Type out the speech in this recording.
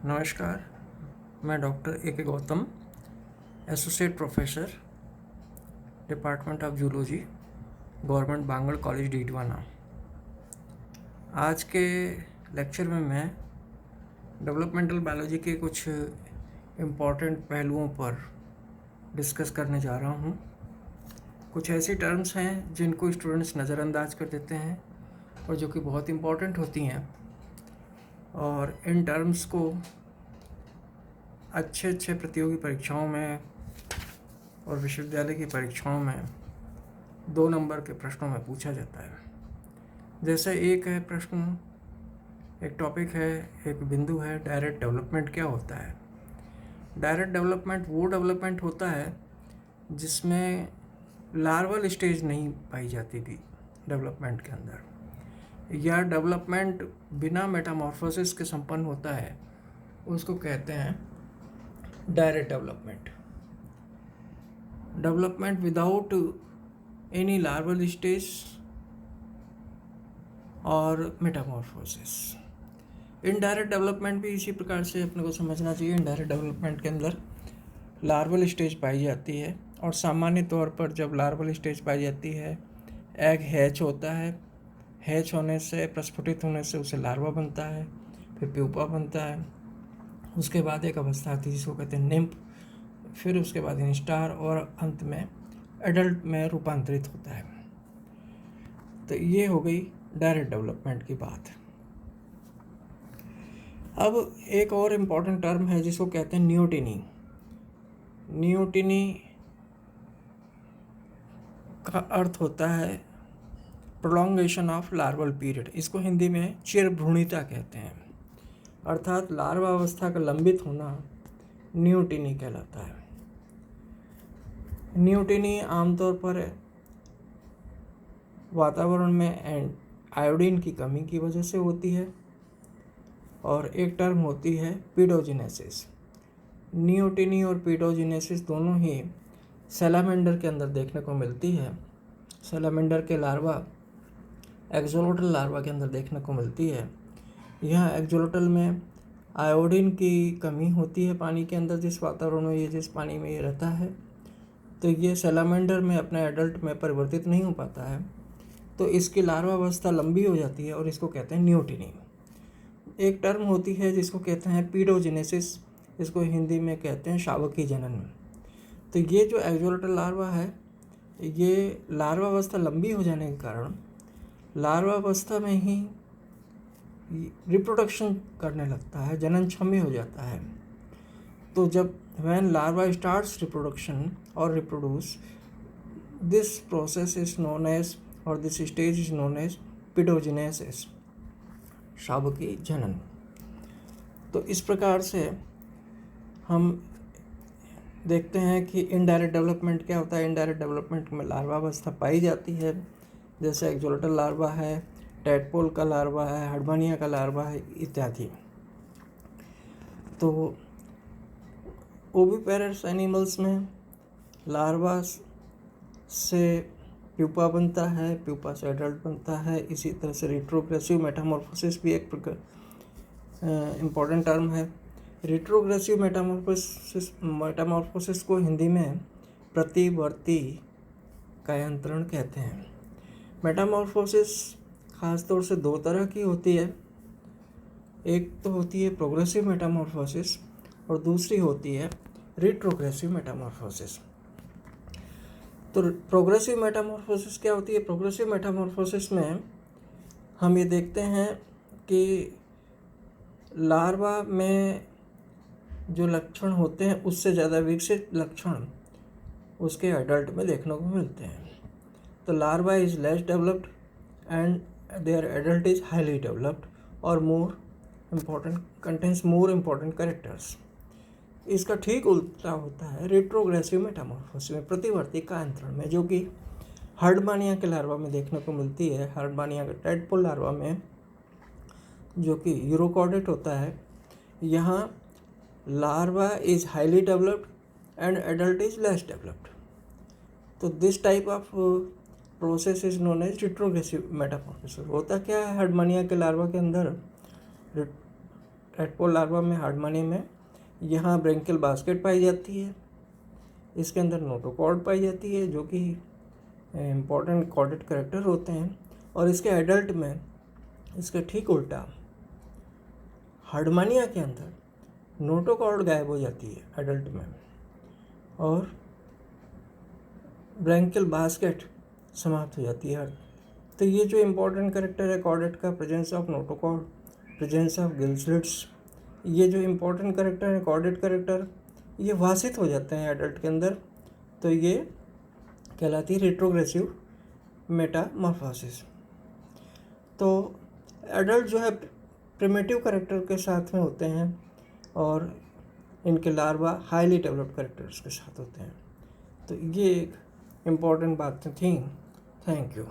नमस्कार, मैं doctor A K Gautam, associate professor, department of zoology, government Bangur college Didwana. आज के लेक्चर में मैं डेवलपमेंटल बायोलॉजी के कुछ इम्पॉर्टेंट पहलुओं पर डिस्कस करने जा रहा हूँ। कुछ ऐसी टर्म्स हैं जिनको स्टूडेंट्स नज़रअंदाज कर देते हैं और जो कि बहुत इम्पॉर्टेंट होती हैं, और इन टर्म्स को अच्छे प्रतियोगी परीक्षाओं में और विश्वविद्यालय की परीक्षाओं में 2 नंबर के प्रश्नों में पूछा जाता है। जैसे एक है प्रश्न, एक टॉपिक है, एक बिंदु है, डायरेक्ट डेवलपमेंट क्या होता है। डायरेक्ट डेवलपमेंट वो डेवलपमेंट होता है जिसमें लार्वल स्टेज नहीं पाई जाती थी डेवलपमेंट के अंदर, या डेवलपमेंट बिना मेटामॉर्फोसिस के संपन्न होता है, उसको कहते हैं direct development. Development without any larval stage और मेटामॉर्फोसिस। इनडायरेक्ट डेवलपमेंट भी इसी प्रकार से अपने को समझना चाहिए। इनडायरेक्ट डेवलपमेंट के अंदर लार्वल स्टेज पाई जाती है, और सामान्य तौर पर जब लार्वल स्टेज पाई जाती है, एग हैच होता है, हैच होने से, प्रस्फुटित होने से उसे लार्वा बनता है, फिर प्यूपा बनता है, उसके बाद एक अवस्था आती है जिसको कहते हैं निम्फ, फिर उसके बाद इंस्टार, और अंत में एडल्ट में रूपांतरित होता है। तो ये हो गई डायरेक्ट डेवलपमेंट की बात। अब एक और इम्पॉर्टेंट टर्म है जिसको कहते हैं नियोटिनी। नियोटिनी का अर्थ होता है प्रोलॉन्गेशन ऑफ लार्वल पीरियड। इसको हिंदी में चिरभ्रूणिता कहते हैं, अर्थात लार्वा अवस्था का लंबित होना नियोटिनी कहलाता है। नियोटिनी आमतौर पर वातावरण में आयोडीन की कमी की वजह से होती है, और एक टर्म होती है पीडोजिनेसिस। नियोटिनी और पीडोजिनेसिस दोनों ही सैलामेंडर के अंदर देखने को मिलती है। सैलामेंडर के लार्वा एक्सोलोटल लार्वा के अंदर देखने को मिलती है। यह एक्सोलोटल में आयोडीन की कमी होती है पानी के अंदर, जिस वातावरण में जिस पानी में ये रहता है, तो ये सैलामेंडर में अपने एडल्ट में परिवर्तित नहीं हो पाता है, तो इसकी लार्वा अवस्था लंबी हो जाती है और इसको कहते हैं नियोटिनी। एक टर्म होती है जिसको कहते हैं पीडोजिनेसिस, इसको हिंदी में कहते हैं शावकी जनन। तो ये जो एक्सोलोटल लार्वा है, ये लार्वा अवस्था लंबी हो जाने के कारण लार्वा अवस्था में ही रिप्रोडक्शन करने लगता है, जननक्षम हो जाता है। तो जब व्हेन लार्वा स्टार्ट्स रिप्रोडक्शन और reproduce, this process is known as, और this stage is known as paedogenesis, शावकी जनन। तो इस प्रकार से हम देखते हैं कि इनडायरेक्ट डेवलपमेंट क्या होता है। इनडायरेक्ट डेवलपमेंट में लार्वा अवस्था पाई जाती है, जैसे एक्सोलोटल लार्वा है, टैडपोल का लार्वा है, हर्बानिया का लार्वा है, इत्यादि। तो ओविपेरस एनिमल्स में लार्वा से प्यूपा बनता है, प्यूपा से एडल्ट बनता है। इसी तरह से रिट्रोग्रेसिव मेटामॉर्फोसिस भी एक इम्पॉर्टेंट टर्म है। रिट्रोग्रेसिव मेटामॉर्फोसिस को हिंदी में प्रतिवर्ती कायांतरण कहते हैं। मेटामॉर्फोसिस खासतौर से 2 तरह की होती है। एक तो होती है प्रोग्रेसिव मेटामॉर्फोसिस, और दूसरी होती है रिट्रोग्रेसिव मेटामॉर्फोसिस। तो प्रोग्रेसिव मेटामॉर्फोसिस क्या होती है? प्रोग्रेसिव मेटामॉर्फोसिस में हम ये देखते हैं कि लार्वा में जो लक्षण होते हैं उससे ज़्यादा विकसित लक्षण उसके एडल्ट में देखने को मिलते हैं। तो larva is less developed and their adult is highly developed और कंटेन्स मोर इम्पोर्टेंट कैरेक्टर्स। इसका ठीक उल्टा होता है रिट्रोग्रेसिव मेटामॉर्फोसिस में, प्रतिवर्ती कायांतरण में, जो कि हर्डमानिया के लार्वा में देखने को मिलती है। हर्डमानिया के टैडपोल लार्वा में, जो कि यूरोकॉर्डेट होता है, यहाँ larva is highly developed and adult is less developed. तो this type of process is known as retrogressive metamorphosis. होता क्या है हर्डमानिया के लार्वा के अंदर, टैडपोल लार्वा में हार्डमानी में यहाँ ब्रेंकियल बास्केट पाई जाती है। इसके अंदर नोटोकॉर्ड पाई जाती है जो कि इम्पॉर्टेंट कॉर्डेड कैरेक्टर होते हैं। और इसके एडल्ट में इसके ठीक उल्टा हार्डमानिया के अंदर नोटोकॉर्ड गायब हो जाती है एडल्ट में और ब्रेंकियल बास्केट समाप्त हो जाती है। तो ये जो इम्पोर्टेंट कैरेक्टर है कॉर्डेट का, presence of notochord, presence of gill slits, ये जो इम्पोर्टेंट कैरेक्टर है कॉर्डेट कैरेक्टर, ये वासित हो जाते हैं एडल्ट के अंदर। तो ये कहलाती है रेट्रोग्रेसिव मेटामॉर्फोसिस। तो एडल्ट जो है प्रिमिटिव कैरेक्टर के साथ में होते हैं और इनके लार्वा हाईली डेवलप्ड कैरेक्टर्स के साथ होते हैं। तो ये एक इम्पॉर्टेंट बातें थी। Thank you.